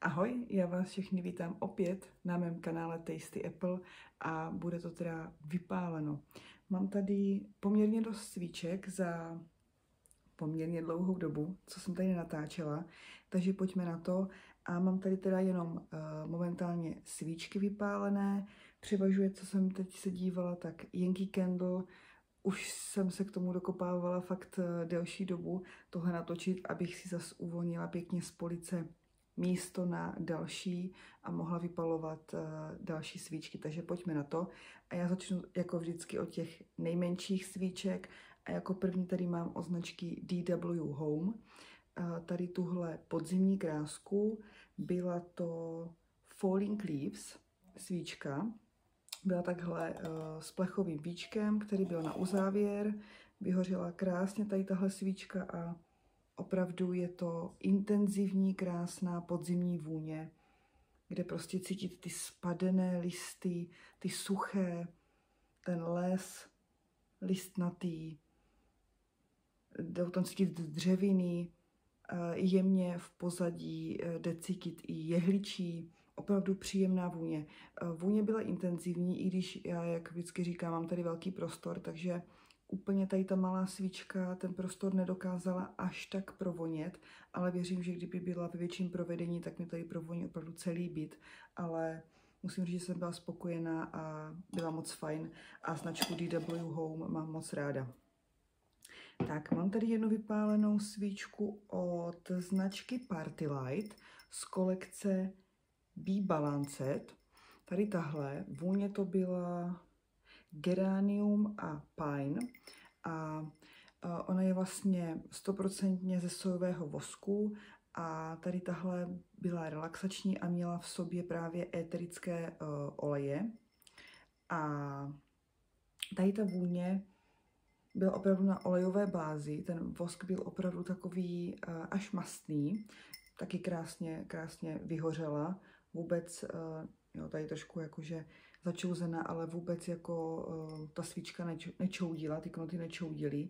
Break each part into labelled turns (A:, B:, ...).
A: Ahoj, já vás všechny vítám opět na mém kanále Tasty Apple a bude to teda vypáleno. Mám tady poměrně dost svíček za poměrně dlouhou dobu, co jsem tady natáčela, takže pojďme na to. A mám tady teda jenom momentálně svíčky vypálené, převažuje, co jsem teď se dívala, tak Yankee Candle. Už jsem se k tomu dokopávala fakt delší dobu tohle natočit, abych si zase uvolnila pěkně z police místo na další a mohla vypalovat další svíčky, takže pojďme na to. A já začnu jako vždycky od těch nejmenších svíček a jako první tady mám od značky DW Home. Tady tuhle podzimní krásku, byla to Falling Leaves svíčka. Byla takhle s plechovým víčkem, který byl na uzávěr. Vyhořela krásně tady tahle svíčka a opravdu je to intenzivní, krásná podzimní vůně, kde prostě cítit ty spadené listy, ty suché, ten les listnatý, jde tam cítit dřeviny, jemně v pozadí jde cítit i jehličí, opravdu příjemná vůně. Vůně byla intenzivní, i když já, jak vždycky říkám, mám tady velký prostor, takže úplně tady ta malá svíčka ten prostor nedokázala až tak provonět, ale věřím, že kdyby byla ve větším provedení, tak mi tady provoní opravdu celý byt, ale musím říct, že jsem byla spokojená a byla moc fajn a značku DW Home mám moc ráda. Tak, mám tady jednu vypálenou svíčku od značky Party Light z kolekce Be Balanced. Tady tahle, vůně to byla geranium a pine a ona je vlastně 100% ze sojového vosku a tady tahle byla relaxační a měla v sobě právě éterické oleje a tady ta vůně byl opravdu na olejové bázi, ten vosk byl opravdu takový až mastný, taky krásně vyhořela, vůbec, jo, tady trošku jakože začouzená, ale vůbec jako ta svíčka nečoudila, ty knoty nečoudily.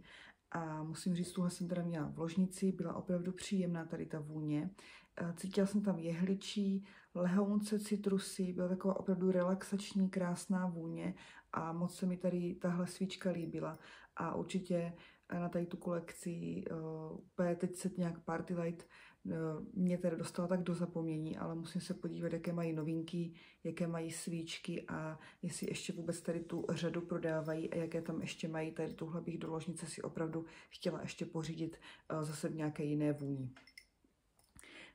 A: A musím říct, tuhle jsem teda měla v ložnici, byla opravdu příjemná tady ta vůně. Cítila jsem tam jehličí, lehounce citrusy, byla taková opravdu relaxační, krásná vůně a moc se mi tady tahle svíčka líbila. A určitě na tady tu kolekci, teď se nějak Party Light mě teda dostala tak do zapomnění, ale musím se podívat, jaké mají novinky, jaké mají svíčky a jestli ještě vůbec tady tu řadu prodávají a jaké tam ještě mají. Tady tuhle bych do ložnice si opravdu chtěla ještě pořídit zase v nějaké jiné vůni.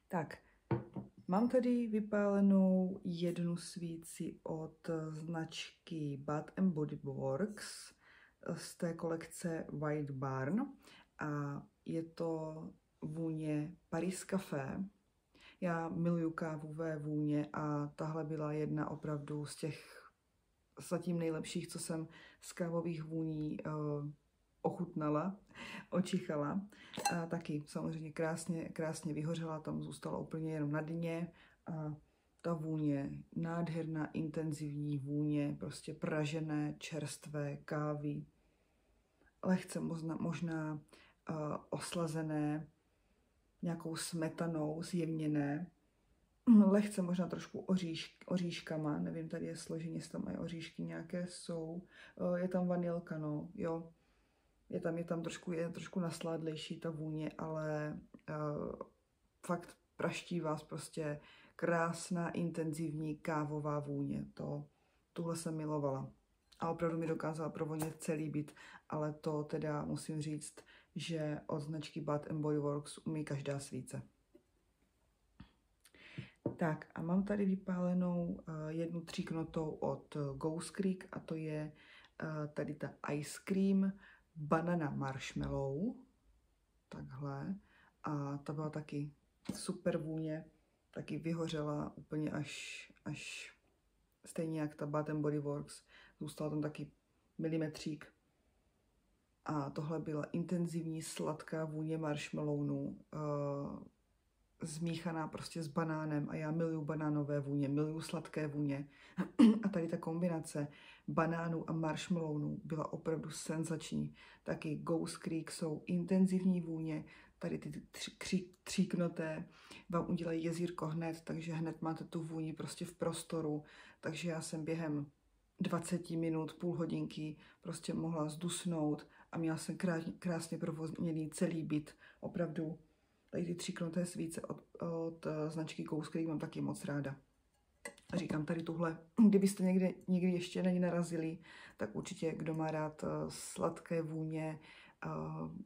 A: Tak, mám tady vypálenou jednu svíci od značky Bath & Body Works z té kolekce White Barn a je to vůně Paris Café. Já miluju kávové vůně a tahle byla jedna opravdu z těch zatím nejlepších, co jsem z kávových vůní ochutnala, očichala. A taky samozřejmě krásně vyhořela, tam zůstala úplně jenom na dně a ta vůně, nádherná, intenzivní vůně, prostě pražené, čerstvé kávy, lehce možná oslazené nějakou smetanou, zjemněné, lehce možná trošku oříškama, nevím, tady je složení, jestli tam mají oříšky nějaké jsou, je tam vanilka, no, jo, je tam trošku nasládlejší ta vůně, ale fakt praští vás prostě krásná, intenzivní kávová vůně, tuhle jsem milovala. A opravdu mi dokázala provonět celý byt, ale to teda musím říct, že od značky Bath & Body Works umí každá svíce. Tak a mám tady vypálenou jednu tříknotou od Ghost Creek a to je tady ta Ice Cream Banana Marshmallow. Takhle. A ta byla taky super vůně, taky vyhořela úplně až stejně jak ta Bath & Body Works. Zůstal tam taky milimetřík. A tohle byla intenzivní sladká vůně marshmallownu, zmíchaná prostě s banánem a já miluju banánové vůně, miluju sladké vůně. A tady ta kombinace banánu a marshmallownu byla opravdu senzační. Taky Ghost Creek jsou intenzivní vůně, tady ty tříknoté vám udělají jezírko hned, takže hned máte tu vůni prostě v prostoru. Takže já jsem během 20 minut, půl hodinky prostě mohla zdusnout a měla jsem krásně provozněný celý byt. Opravdu tady ty tříknuté svíce od značky Ghost Creek mám taky moc ráda. A říkám tady tuhle, kdybyste někdy ještě na ní narazili, tak určitě, kdo má rád sladké vůně,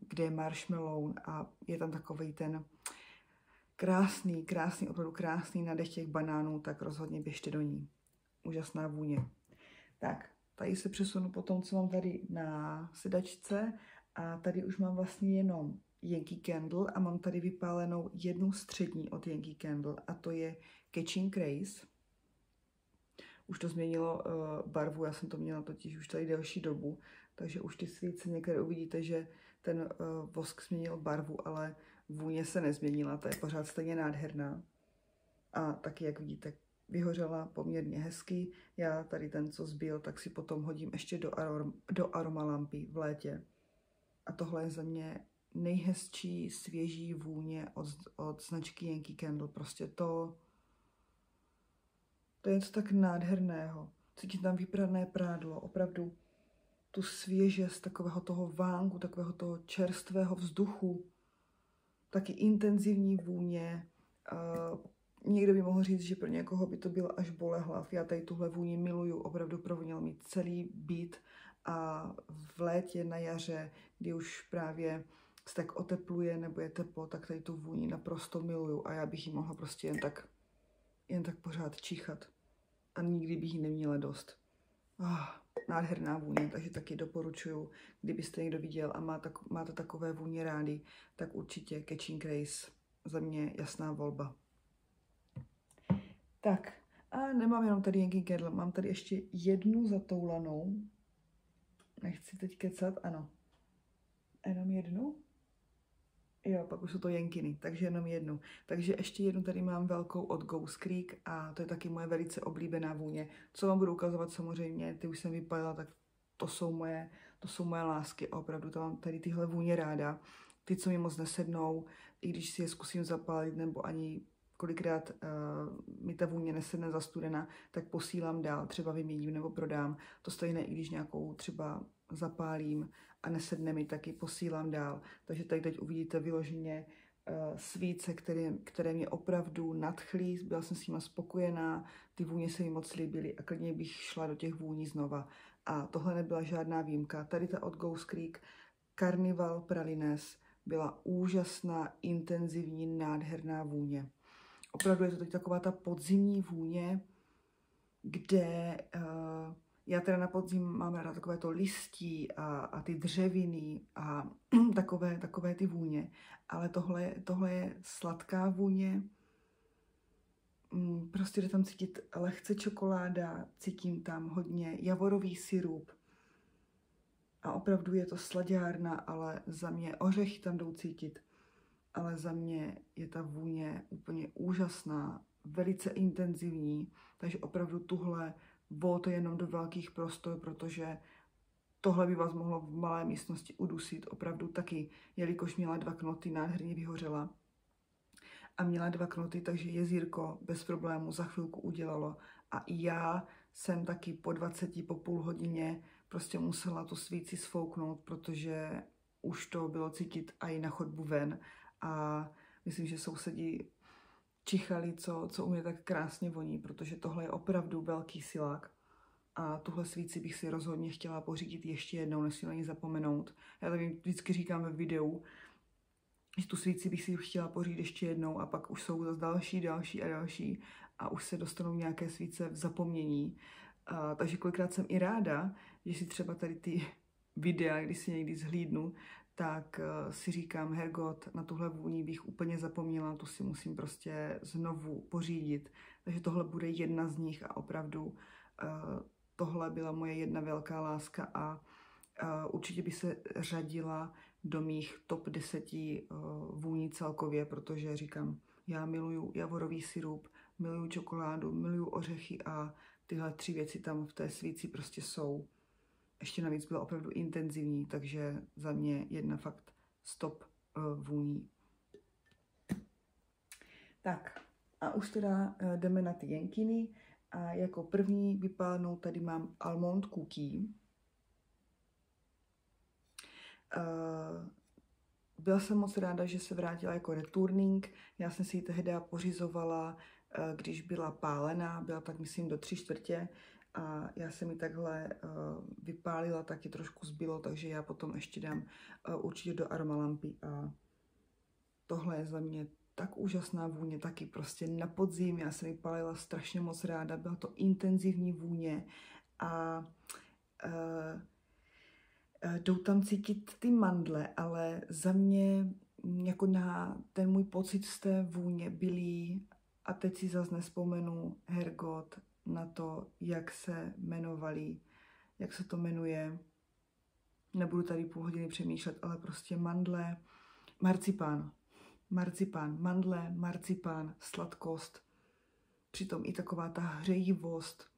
A: kde je marshmallow a je tam takovej ten krásný, opravdu krásný nádech těch banánů, tak rozhodně běžte do ní. Úžasná vůně. Tak, tady se přesunu po tom, co mám tady na sedačce a tady už mám vlastně jenom Yankee Candle a mám tady vypálenou jednu střední od Yankee Candle a to je Catching Craze. Už to změnilo barvu, já jsem to měla totiž už tady delší dobu, takže už ty svíce některé uvidíte, že ten vosk změnil barvu, ale vůně se nezměnila, ta je pořád stejně nádherná. A taky, jak vidíte, vyhořela poměrně hezky. Já tady ten, co zbyl, tak si potom hodím ještě do aromalampy v létě. A tohle je za mě nejhezčí svěží vůně od značky Yankee Candle. Prostě to je něco tak nádherného. Cítím tam vyprané prádlo, opravdu tu svěžest takového toho vánku, takového toho čerstvého vzduchu, taky intenzivní vůně. Někdo by mohl říct, že pro někoho by to bylo až bolehlav. Já tady tuhle vůni miluju, opravdu provoněl mi celý byt a v létě, na jaře, kdy už právě se tak otepluje nebo je teplo, tak tady tu vůni naprosto miluju a já bych ji mohla prostě jen tak pořád číchat. A nikdy bych ji neměla dost. Nádherná vůně, takže taky doporučuju, kdybyste někdo viděl a máte takové vůně rádi, tak určitě Catching Craze, za mě jasná volba. Tak, a nemám jenom tady Yankee Candle, mám tady ještě jednu zatoulanou. Nechci teď kecat, ano. Jenom jednu? Jo, pak už jsou to Jenkiny, takže jenom jednu. Takže ještě jednu tady mám velkou od Ghost Creek a to je taky moje velice oblíbená vůně. Co vám budu ukazovat samozřejmě, ty už jsem vypalila, tak to jsou moje lásky a opravdu to mám tady tyhle vůně ráda. Ty, co mi moc nesednou, i když si je zkusím zapálit nebo ani kolikrát mi ta vůně nesedne zastudena, tak posílám dál, třeba vyměním nebo prodám. To stejné, i když nějakou třeba zapálím a nesedne mi, taky posílám dál. Takže tady teď uvidíte vyloženě svíce, které mě opravdu nadchly, byla jsem s nimi spokojená, ty vůně se mi moc líbily a klidně bych šla do těch vůní znova. A tohle nebyla žádná výjimka. Tady ta od Ghost Creek Carnival Pralines byla úžasná, intenzivní, nádherná vůně. Opravdu je to teď taková ta podzimní vůně, kde já teda na podzim mám ráda takové to listí a ty dřeviny a takové ty vůně, ale tohle je sladká vůně, prostě jde tam cítit lehce čokoláda, cítím tam hodně javorový sirup a opravdu je to slaďárna, ale za mě ořechy tam jdou cítit, ale za mě je ta vůně úplně úžasná, velice intenzivní, takže opravdu tuhle to jenom do velkých prostor, protože tohle by vás mohlo v malé místnosti udusit opravdu taky, jelikož měla 2 knoty, nádherně vyhořela. A měla 2 knoty, takže jezírko bez problému za chvilku udělalo. A i já jsem taky po 20, po půl hodině prostě musela tu svíci sfouknout, protože už to bylo cítit i na chodbu ven. A myslím, že sousedi čichali, co u mě tak krásně voní, protože tohle je opravdu velký silák. A tuhle svíci bych si rozhodně chtěla pořídit ještě jednou, nesmím na ní zapomenout. Já to vždycky říkám ve videu, že tu svíci bych si chtěla pořídit ještě jednou a pak už jsou zase další a už se dostanou nějaké svíce v zapomnění. Takže kolikrát jsem i ráda, že si třeba tady ty videa, když si někdy zhlídnu, tak si říkám, hergot, na tuhle vůni bych úplně zapomněla, tu si musím prostě znovu pořídit. Takže tohle bude jedna z nich a opravdu tohle byla moje jedna velká láska a určitě by se řadila do mých top 10 vůní celkově, protože říkám, já miluju javorový sirup, miluju čokoládu, miluju ořechy a tyhle 3 věci tam v té svíci prostě jsou. Ještě navíc byla opravdu intenzivní, takže za mě jedna fakt stop vůní. Tak a už teda jdeme na ty jenkiny a jako první vypálenou tady mám Almond Cookie. Byla jsem moc ráda, že se vrátila jako returning. Já jsem si ji tehdy pořizovala, když byla pálená, byla tak myslím do 3/4 a já jsem ji takhle vypálila, taky trošku zbylo, takže já potom ještě dám určitě do aromalampy a tohle je za mě tak úžasná vůně, taky prostě na podzim, já jsem ji pálila strašně moc ráda, byla to intenzivní vůně a jdou tam cítit ty mandle, ale za mě jako na ten můj pocit z té vůně bylý, a teď si zase nespomenu hergot na to, jak se jmenovali, jak se to jmenuje, nebudu tady půl hodiny přemýšlet, ale prostě mandle, marcipán, mandle, marcipán, sladkost, přitom i taková ta hřejivost,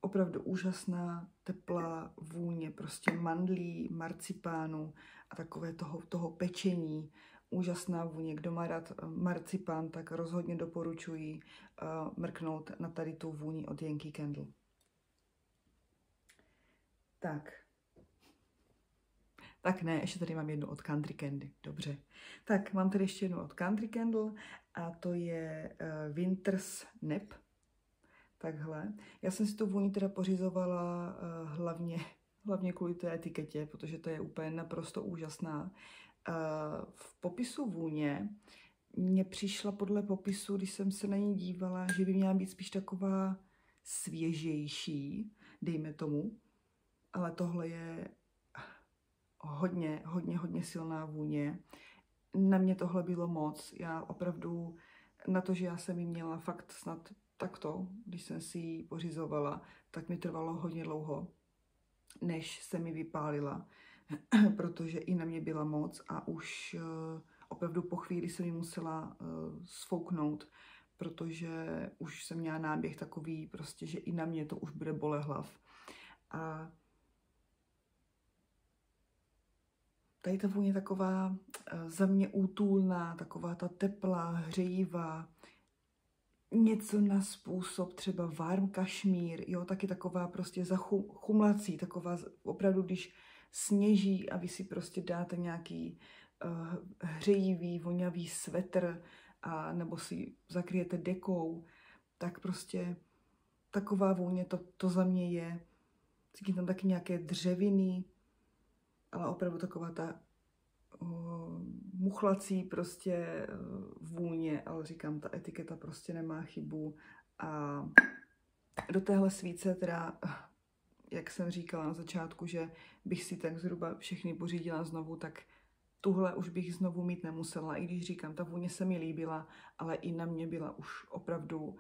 A: opravdu úžasná, teplá vůně, prostě mandlí, marcipánu a takové toho pečení, úžasná vůně. Kdo má rád marcipán, tak rozhodně doporučuji mrknout na tady tu vůni od Yankee Candle. Tak ne, ještě tady mám jednu od Country Candy, dobře. Tak, mám tady ještě jednu od Country Candle a to je Winter's Nap. Takhle. Já jsem si tu vůni teda pořizovala hlavně kvůli té etiketě, protože to je úplně naprosto úžasná. V popisu vůně mně přišla podle popisu, když jsem se na ní dívala, že by měla být spíš taková svěžejší, dejme tomu, ale tohle je hodně silná vůně. Na mě tohle bylo moc. Já opravdu, na to, že já jsem ji měla fakt snad takto, když jsem si ji pořizovala, tak mi trvalo hodně dlouho, než se mi vypálila, protože i na mě byla moc a už opravdu po chvíli jsem ji musela sfouknout, protože už jsem měla náběh takový prostě, že i na mě to už bude bolet hlav. A tady ta vůně je taková za mě útulná, taková ta teplá, hřejivá, něco na způsob třeba warm kašmír, jo, taky taková prostě chumlací, taková opravdu, když sněží a vy si prostě dáte nějaký hřejivý, vonavý svetr a nebo si zakryjete dekou, tak prostě taková vůně to za mě je. Cítím tam taky nějaké dřeviny, ale opravdu taková ta muchlací prostě vůně, ale říkám, ta etiketa prostě nemá chybu. A do téhle svíce teda, jak jsem říkala na začátku, že bych si tak zhruba všechny pořídila znovu, tak tuhle už bych znovu mít nemusela, i když říkám, ta vůně se mi líbila, ale i na mě byla už opravdu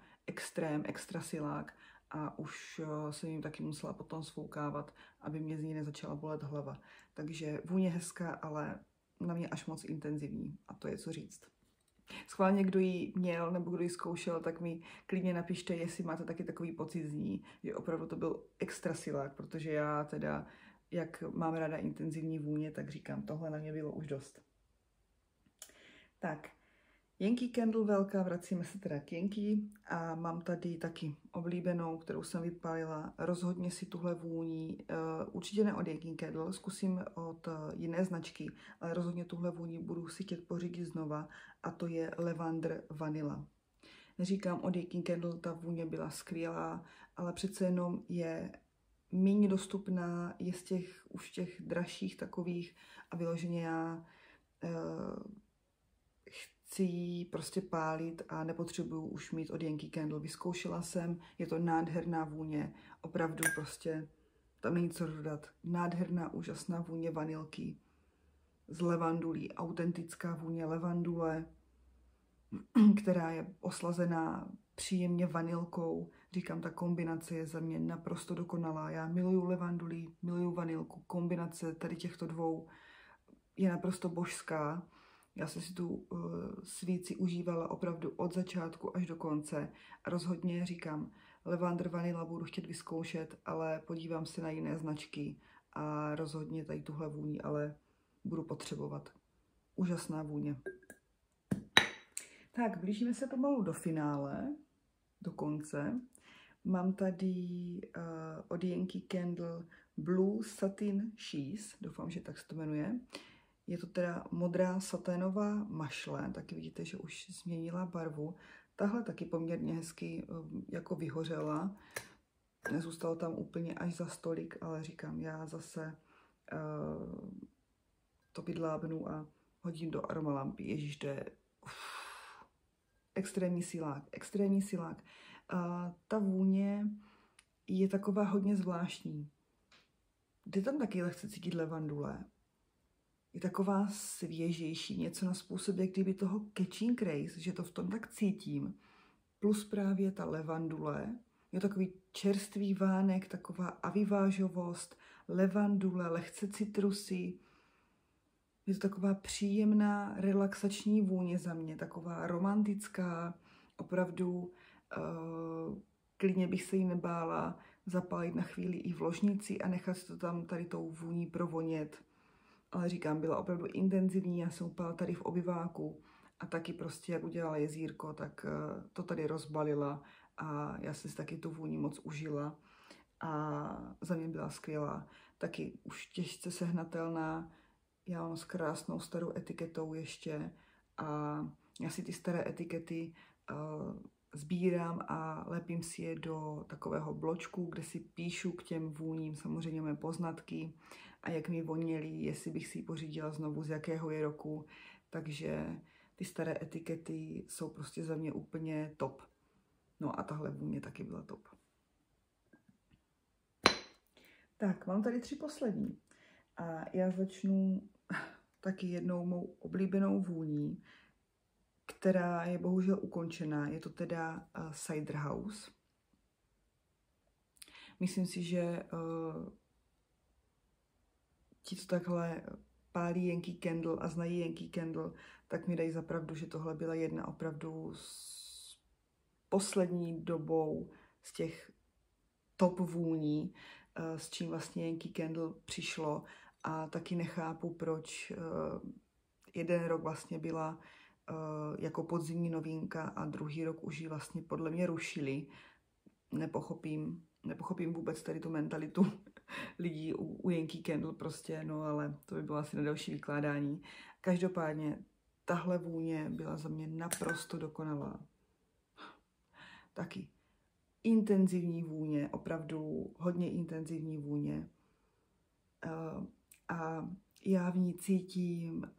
A: extra silák a už jsem jim taky musela potom svoukávat, aby mě z ní nezačala bolet hlava. Takže vůně hezká, ale na mě až moc intenzivní a to je co říct. Schválně, kdo ji měl nebo kdo ji zkoušel, tak mi klidně napište, jestli máte taky takový pocit z ní, že opravdu to byl extra silák, protože já teda, jak mám ráda intenzivní vůně, tak říkám, tohle na mě bylo už dost. Tak, Yankee Candle velká, vracíme se teda k Yankee a mám tady taky oblíbenou, kterou jsem vypálila. Rozhodně si tuhle vůni, určitě ne od Yankee Candle, zkusím od jiné značky, ale rozhodně tuhle vůni budu si chtět pořídit znova a to je Lavender Vanilla. Neříkám od Yankee Candle, ta vůně byla skvělá, ale přece jenom je méně dostupná, je z už těch dražších takových a vyloženě já chci ji prostě pálit a nepotřebuju už mít od Yankee Candle. Vyzkoušela jsem, je to nádherná vůně, opravdu prostě, tam není co dodat. Nádherná, úžasná vůně vanilky z levandulí, autentická vůně levandule, která je oslazená příjemně vanilkou. Říkám, ta kombinace je za mě naprosto dokonalá. Já miluju levandulí, miluju vanilku. Kombinace tady těchto dvou je naprosto božská. Já jsem si tu svíci užívala opravdu od začátku až do konce. A rozhodně říkám, Lavender Vanilla budu chtět vyzkoušet, ale podívám se na jiné značky a rozhodně tady tuhle vůni, ale budu potřebovat. Úžasná vůně. Tak, blížíme se pomalu do finále, do konce. Mám tady od Yankee Candle Blue Satin Sheath, doufám, že tak se to jmenuje. Je to teda modrá saténová mašle, taky vidíte, že už změnila barvu. Tahle taky poměrně hezky jako vyhořela. Nezůstalo tam úplně až za stolik, ale říkám, já zase to vydlábnu a hodím do aromalampy. Ježíš, to je extrémní silák, extrémní silák. Ta vůně je taková hodně zvláštní. Jde tam taky lehce cítit levandule. Je taková svěžější, něco na způsob, jak kdyby toho Catching Craze, že to v tom tak cítím. Plus právě ta levandule. Je takový čerstvý vánek, taková avivážovost, levandule, lehce citrusy. Je to taková příjemná, relaxační vůně za mě, taková romantická, opravdu klidně bych se jí nebála zapálit na chvíli i v ložnici a nechat to tam tady tou vůní provonět. Ale říkám, byla opravdu intenzivní, já jsem upala tady v obyváku a taky prostě, jak udělala jezírko, tak to tady rozbalila a já jsem si taky tu vůni moc užila a za mě byla skvělá. Taky už těžce sehnatelná, já mám s krásnou starou etiketou ještě a já si ty staré etikety sbírám a lepím si je do takového bločku, kde si píšu k těm vůním samozřejmě mé poznatky a jak mi voněly, jestli bych si ji pořídila znovu, z jakého je roku. Takže ty staré etikety jsou prostě za mě úplně top. No a tahle vůně taky byla top. Tak, mám tady 3 poslední. A já začnu taky jednou mou oblíbenou vůní, která je bohužel ukončená. Je to teda Cider House. Myslím si, že ti, co takhle pálí Yankee Candle a znají Yankee Candle, tak mi dají za pravdu, že tohle byla jedna opravdu s poslední dobou z těch top vůní, s čím vlastně Yankee Candle přišlo. A taky nechápu, proč jeden rok vlastně byla jako podzimní novinka a druhý rok už ji vlastně podle mě rušili. Nepochopím vůbec tady tu mentalitu lidí u Yankee Candle prostě, no ale to by bylo asi na další vykládání. Každopádně tahle vůně byla za mě naprosto dokonalá. Taky intenzivní vůně, opravdu hodně intenzivní vůně. A já v ní cítím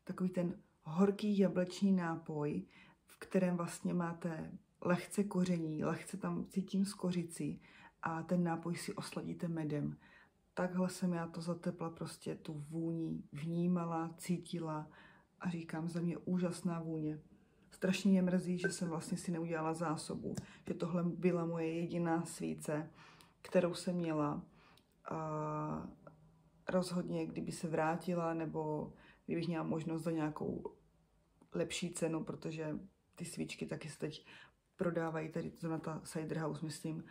A: takový ten horký jablečný nápoj, v kterém vlastně máte lehce koření, lehce tam cítím skořici a ten nápoj si osladíte medem. Takhle jsem já to za tepla prostě tu vůni vnímala, cítila a říkám, za mě úžasná vůně. Strašně mě mrzí, že jsem vlastně si neudělala zásobu, že tohle byla moje jediná svíce, kterou jsem měla. A rozhodně, kdyby se vrátila, nebo kdybych měla možnost za nějakou lepší cenu, protože ty svíčky taky se teď prodávají, tady to na ta Cider House, myslím,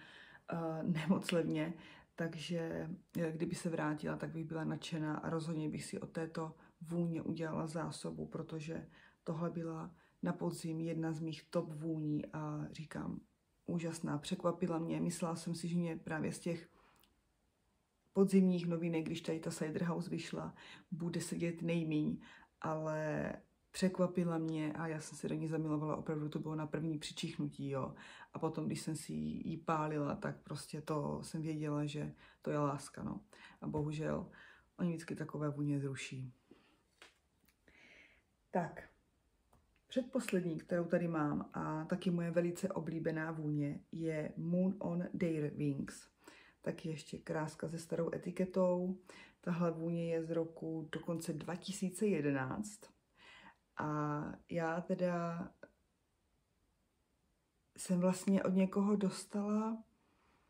A: nemoc levně, takže kdyby se vrátila, tak bych byla nadšená a rozhodně bych si od této vůně udělala zásobu, protože tohle byla na podzim jedna z mých top vůní a říkám, úžasná, překvapila mě, myslela jsem si, že mě právě z těch podzimních novinek, když tady ta Cider House vyšla, bude sedět nejmíň, ale překvapila mě a já jsem se do ní zamilovala, opravdu to bylo na první přičichnutí, jo. A potom, když jsem si ji pálila, tak prostě to jsem věděla, že to je láska, no. A bohužel, oni vždycky takové vůně zruší. Tak, předposlední, kterou tady mám a taky moje velice oblíbená vůně, je Moon on Their Wings. Taky ještě kráska se starou etiketou. Tahle vůně je z roku dokonce 2011. A já teda jsem vlastně od někoho dostala,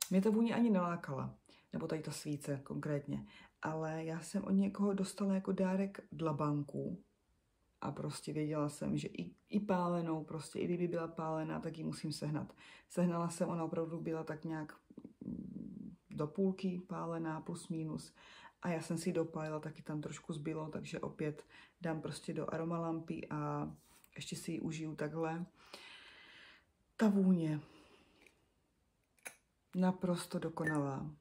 A: mě ta vůně ani nelákala, nebo tady ta svíce konkrétně, ale já jsem od někoho dostala jako dárek dlabanku a prostě věděla jsem, že i pálenou, prostě i kdyby byla pálená, tak ji musím sehnat. Sehnala jsem, ona opravdu byla tak nějak do půlky pálená, plus minus. A já jsem si ji dopálila, taky tam trošku zbylo, takže opět dám prostě do aromalampy a ještě si ji užiju takhle. Ta vůně naprosto dokonalá.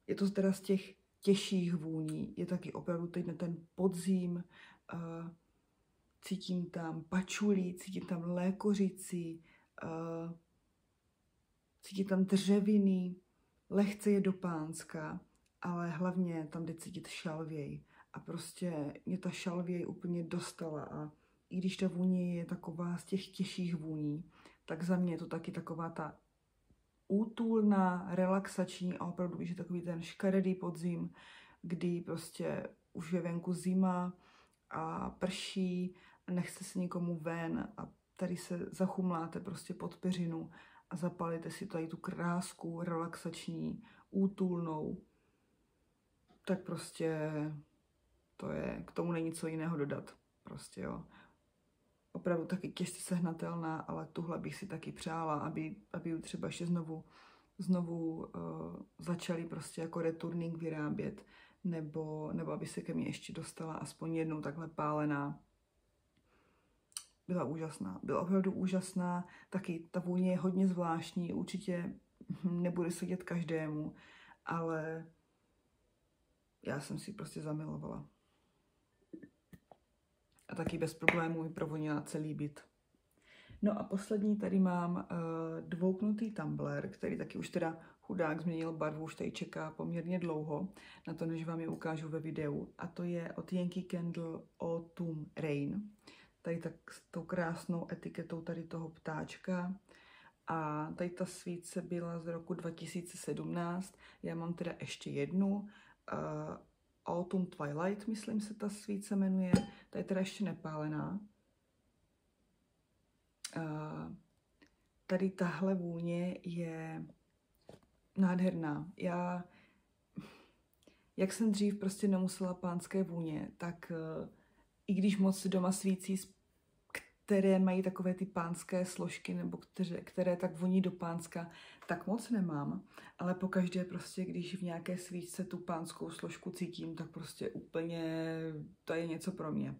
A: Je to teda z těch těžších vůní, je taky opravdu teď na ten podzim, cítím tam pačulí, cítím tam lékořici, cítím tam dřeviny, lehce je do pánska, ale hlavně tam jde cítit šalvěj. A prostě mě ta šalvěj úplně dostala a i když ta vůně je taková z těch těžších vůní, tak za mě je to taky taková ta útulná, relaxační a opravdu, že takový ten škaredý podzim, kdy prostě už je venku zima a prší a nechce se nikomu ven a tady se zachumláte prostě pod peřinu a zapalíte si tady tu krásku relaxační, útulnou, tak prostě to je, k tomu není co jiného dodat. Prostě jo. Opravdu taky těžce sehnatelná, ale tuhle bych si taky přála, aby ji třeba ještě znovu začali prostě jako returning vyrábět, nebo aby se ke mně ještě dostala aspoň jednou takhle pálená. Byla úžasná, byla opravdu úžasná, taky ta vůně je hodně zvláštní, určitě nebude sedět každému, ale já jsem si prostě zamilovala. A taky bez problémů mi provonila celý byt. No a poslední tady mám dvouknutý tumbler, který taky už teda chudák změnil barvu, už tady čeká poměrně dlouho, na to, než vám je ukážu ve videu. A to je od Yankee Candle Autumn Rain. Tady tak s tou krásnou etiketou tady toho ptáčka. A tady ta svíce byla z roku 2017. Já mám teda ještě jednu. Autumn Twilight, myslím se ta svíce jmenuje. Ta je teda ještě nepálená. Tady tahle vůně je nádherná. Jak jsem dřív prostě nemusela pánské vůně, tak i když moc doma svící, které mají takové ty pánské složky, nebo které tak voní do pánska, tak moc nemám. Ale pokaždé prostě, když v nějaké svíčce tu pánskou složku cítím, tak prostě úplně to je něco pro mě.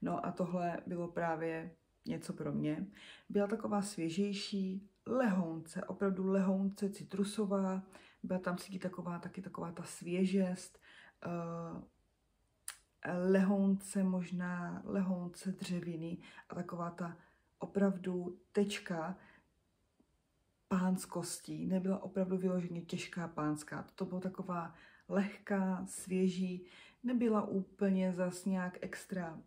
A: No a tohle bylo právě něco pro mě. Byla taková svěžejší, lehounce, opravdu lehounce citrusová. Byla tam cítit taky taková ta svěžest, lehounce dřeviny a taková ta opravdu tečka pánskostí. Nebyla opravdu vyloženě těžká pánská. To byla taková lehká, svěží, nebyla úplně zas nějak extra,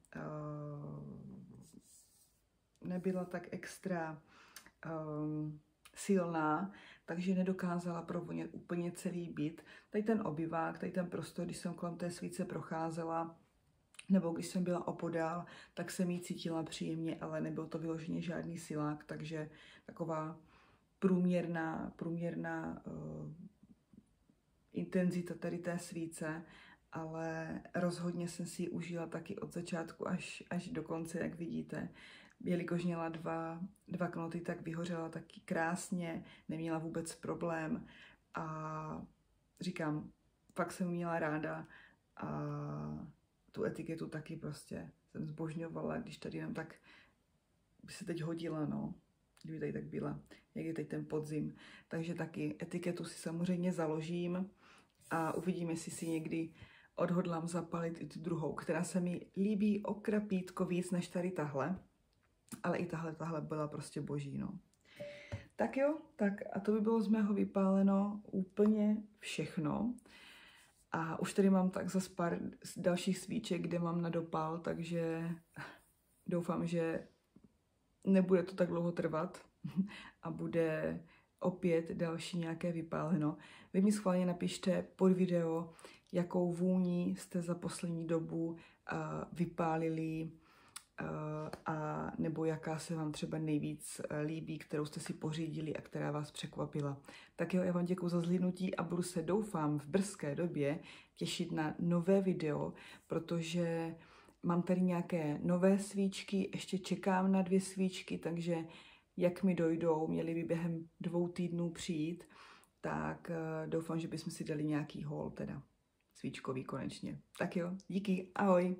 A: nebyla tak extra silná, takže nedokázala provonět úplně celý byt. Tady ten obyvák, tady ten prostor, když jsem kolem té svíce procházela, nebo když jsem byla opodál, tak jsem ji cítila příjemně, ale nebyl to vyloženě žádný silák, takže taková průměrná intenzita tady té svíce, ale rozhodně jsem si ji užila taky od začátku až do konce, jak vidíte. Jelikož měla dva knoty, tak vyhořela taky krásně, neměla vůbec problém a říkám, fakt jsem měla ráda a tu etiketu taky prostě jsem zbožňovala, když tady jenom tak by se teď hodila, no, kdyby tady tak byla, jak je teď ten podzim. Takže taky etiketu si samozřejmě založím a uvidíme, jestli si někdy odhodlám zapalit i tu druhou, která se mi líbí o krapítko víc než tady tahle, ale i tahle byla prostě boží, no. Tak jo, tak a to by bylo z mého vypáleno úplně všechno. A už tady mám tak zase pár dalších svíček, kde mám na dopál, takže doufám, že nebude to tak dlouho trvat a bude opět další nějaké vypáleno. Vy mi schválně napište pod video, jakou vůni jste za poslední dobu vypálili a nebo jaká se vám třeba nejvíc líbí, kterou jste si pořídili a která vás překvapila. Tak jo, já vám děkuji za zhlédnutí a budu se, doufám, v brzké době těšit na nové video, protože mám tady nějaké nové svíčky, ještě čekám na 2 svíčky, takže jak mi dojdou, měly by během 2 týdnů přijít, tak doufám, že bychom si dali nějaký haul teda svíčkový konečně. Tak jo, díky, ahoj!